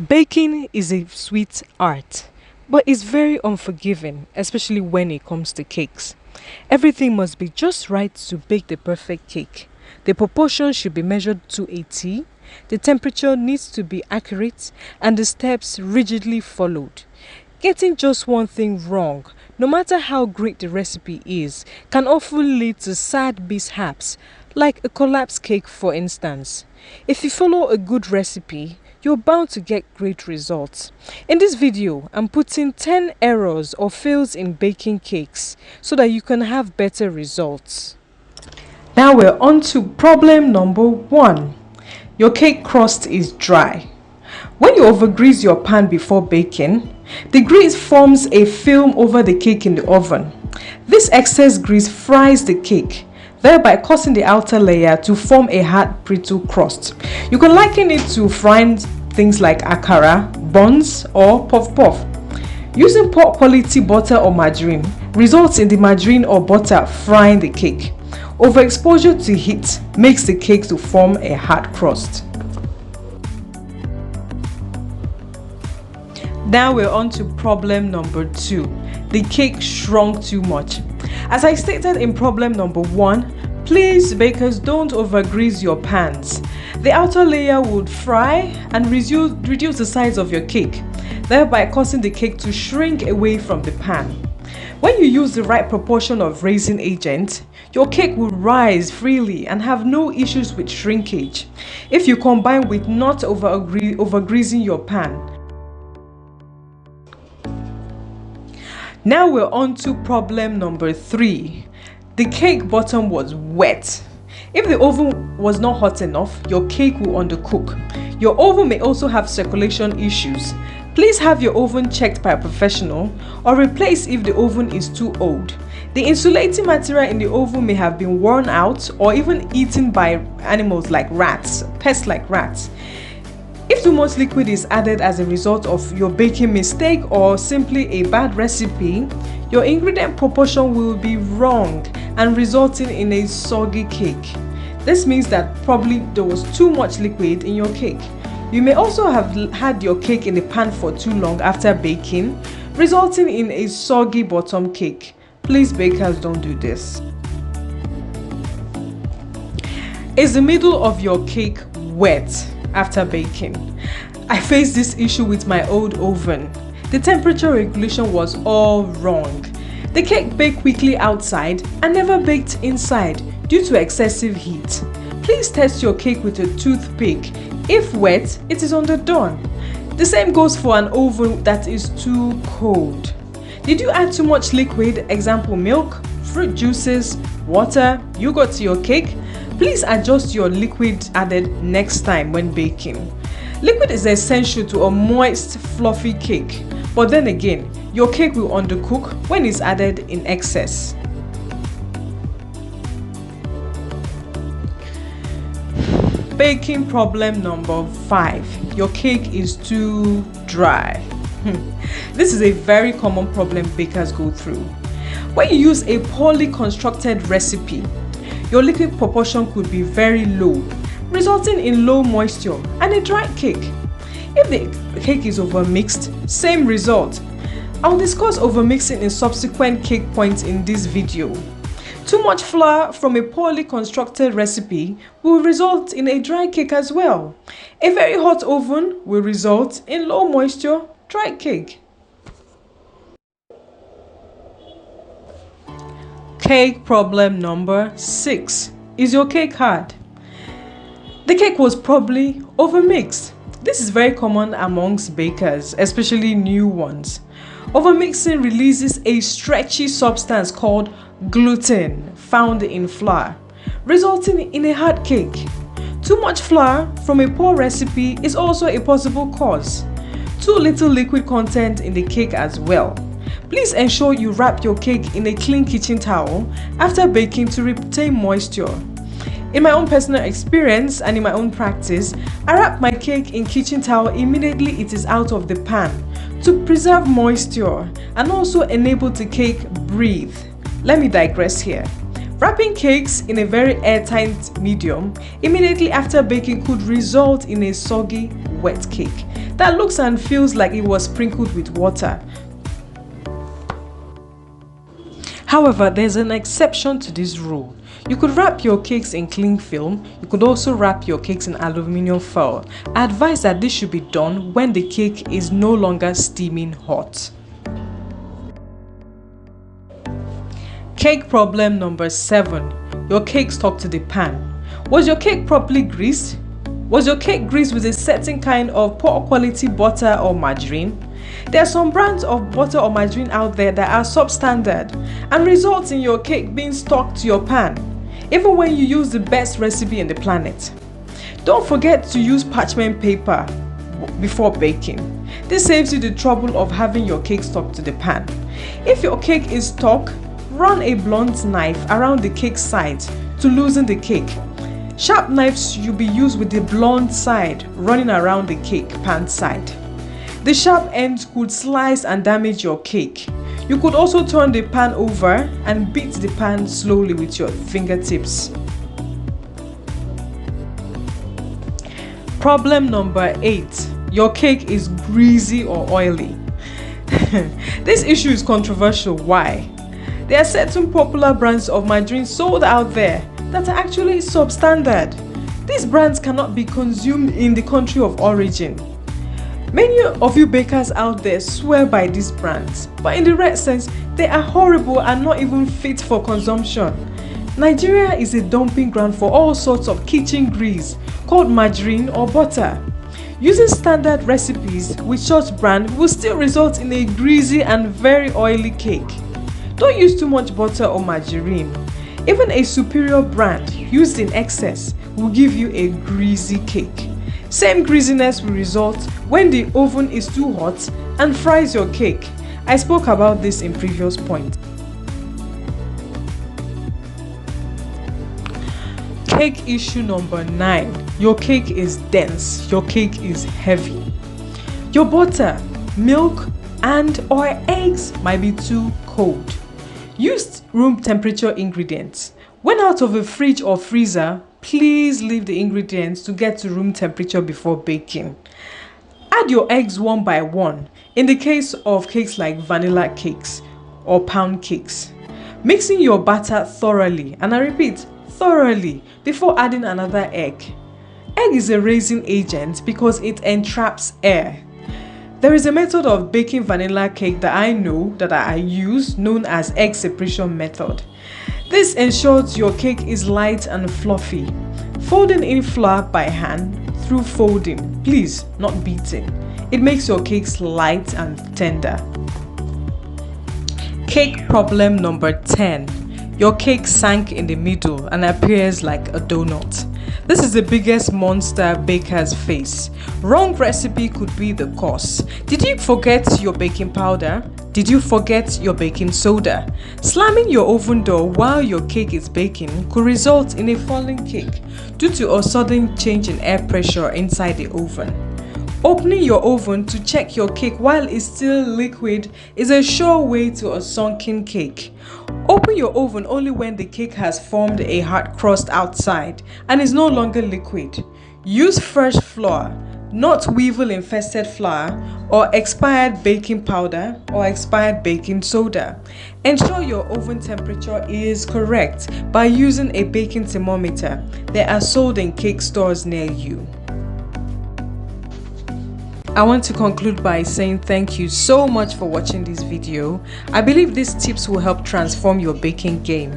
Baking is a sweet art, but it's very unforgiving, especially when it comes to cakes. Everything must be just right to bake the perfect cake. The proportion should be measured to a T, the temperature needs to be accurate, and the steps rigidly followed. Getting just one thing wrong, no matter how great the recipe is, can often lead to sad mishaps, like a collapsed cake for instance. If you follow a good recipe, you're bound to get great results. In this video, I'm putting 10 errors or fails in baking cakes so that you can have better results. Now we're on to problem number 1. Your cake crust is dry. When you overgrease your pan before baking, the grease forms a film over the cake in the oven. This excess grease fries the cake, thereby causing the outer layer to form a hard, brittle crust. You can liken it to frying things like akara, buns, or puff-puff. Using poor quality butter or margarine results in the margarine or butter frying the cake. Overexposure to heat makes the cake to form a hard crust. Now we're on to problem number 2. The cake shrunk too much. As I stated in problem number 1, please bakers don't overgrease your pans. The outer layer would fry and reduce the size of your cake, thereby causing the cake to shrink away from the pan. When you use the right proportion of raising agent, your cake will rise freely and have no issues with shrinkage. If you combine with not overgreasing your pan. Now we're on to problem number 3. The cake bottom was wet. If the oven was not hot enough, your cake will undercook. Your oven may also have circulation issues. Please have your oven checked by a professional or replace if the oven is too old. The insulating material in the oven may have been worn out or even eaten by animals like rats, pests like rats. If too much liquid is added as a result of your baking mistake or simply a bad recipe, your ingredient proportion will be wrong and resulting in a soggy cake. This means that probably there was too much liquid in your cake. You may also have had your cake in the pan for too long after baking, resulting in a soggy bottom cake. Please bakers, don't do this. Is the middle of your cake wet after baking? I faced this issue with my old oven. The temperature regulation was all wrong. The cake baked quickly outside and never baked inside due to excessive heat. Please test your cake with a toothpick. If wet, it is underdone. The same goes for an oven that is too cold. Did you add too much liquid, example milk, fruit juices, water, yogurt to your cake? Please adjust your liquid added next time when baking. Liquid is essential to a moist, fluffy cake, but then again, your cake will undercook when it's added in excess. Baking problem number 5. Your cake is too dry. This is a very common problem bakers go through. When you use a poorly constructed recipe, your liquid proportion could be very low, resulting in low moisture and a dry cake. If the cake is overmixed, same result. I'll discuss overmixing in subsequent cake points in this video. Too much flour from a poorly constructed recipe will result in a dry cake as well. A very hot oven will result in low moisture, dry cake. Cake problem number 6. Is your cake hard? The cake was probably overmixed. This is very common amongst bakers, especially new ones. Overmixing releases a stretchy substance called gluten found in flour, resulting in a hard cake. Too much flour from a poor recipe is also a possible cause. Too little liquid content in the cake as well. Please ensure you wrap your cake in a clean kitchen towel after baking to retain moisture. In my own personal experience and in my own practice, I wrap my cake in kitchen towel immediately it is out of the pan to preserve moisture and also enable the cake breathe. Let me digress here. Wrapping cakes in a very airtight medium immediately after baking could result in a soggy, wet cake. that looks and feels like it was sprinkled with water. However, there's an exception to this rule. You could wrap your cakes in cling film. You could also wrap your cakes in aluminium foil. I advise that this should be done when the cake is no longer steaming hot. Cake problem number 7. Your cake stuck to the pan. Was your cake properly greased? Was your cake greased with a certain kind of poor quality butter or margarine? There are some brands of butter or margarine out there that are substandard and result in your cake being stuck to your pan, even when you use the best recipe in the planet. Don't forget to use parchment paper before baking. This saves you the trouble of having your cake stuck to the pan. If your cake is stuck, run a blunt knife around the cake side to loosen the cake. Sharp knives should be used with the blunt side running around the cake pan side. The sharp end could slice and damage your cake. You could also turn the pan over and beat the pan slowly with your fingertips. Problem number 8. Your cake is greasy or oily. This issue is controversial. Why? There are certain popular brands of margarine sold out there that are actually substandard. These brands cannot be consumed in the country of origin. Many of you bakers out there swear by these brands, but in the right sense, they are horrible and not even fit for consumption. Nigeria is a dumping ground for all sorts of kitchen grease called margarine or butter. Using standard recipes with such brand will still result in a greasy and very oily cake. Don't use too much butter or margarine. Even a superior brand used in excess will give you a greasy cake. Same greasiness will result when the oven is too hot and fries your cake. I spoke about this in previous points. Cake issue number 9. Your cake is dense. Your cake is heavy. Your butter, milk, and/or eggs might be too cold. Use room temperature ingredients. When out of a fridge or freezer, please leave the ingredients to get to room temperature before baking. Add your eggs one by one in the case of cakes like vanilla cakes or pound cakes. Mixing your batter thoroughly, and I repeat, thoroughly, before adding another egg. Egg is a raising agent because it entraps air. There is a method of baking vanilla cake that I know that I use known as egg separation method. This ensures your cake is light and fluffy. Folding in flour by hand through folding, please, not beating. It makes your cakes light and tender. Cake problem number 10. Your cake sank in the middle and appears like a donut. This is the biggest monster bakers face. Wrong recipe could be the cause. Did you forget your baking powder? Did you forget your baking soda? Slamming your oven door while your cake is baking could result in a falling cake due to a sudden change in air pressure inside the oven. Opening your oven to check your cake while it's still liquid is a sure way to a sunken cake. Open your oven only when the cake has formed a hard crust outside and is no longer liquid. Use fresh flour, not weevil infested flour or expired baking powder or expired baking soda. Ensure your oven temperature is correct by using a baking thermometer. They are sold in cake stores near you. I want to conclude by saying thank you so much for watching this video. I believe these tips will help transform your baking game.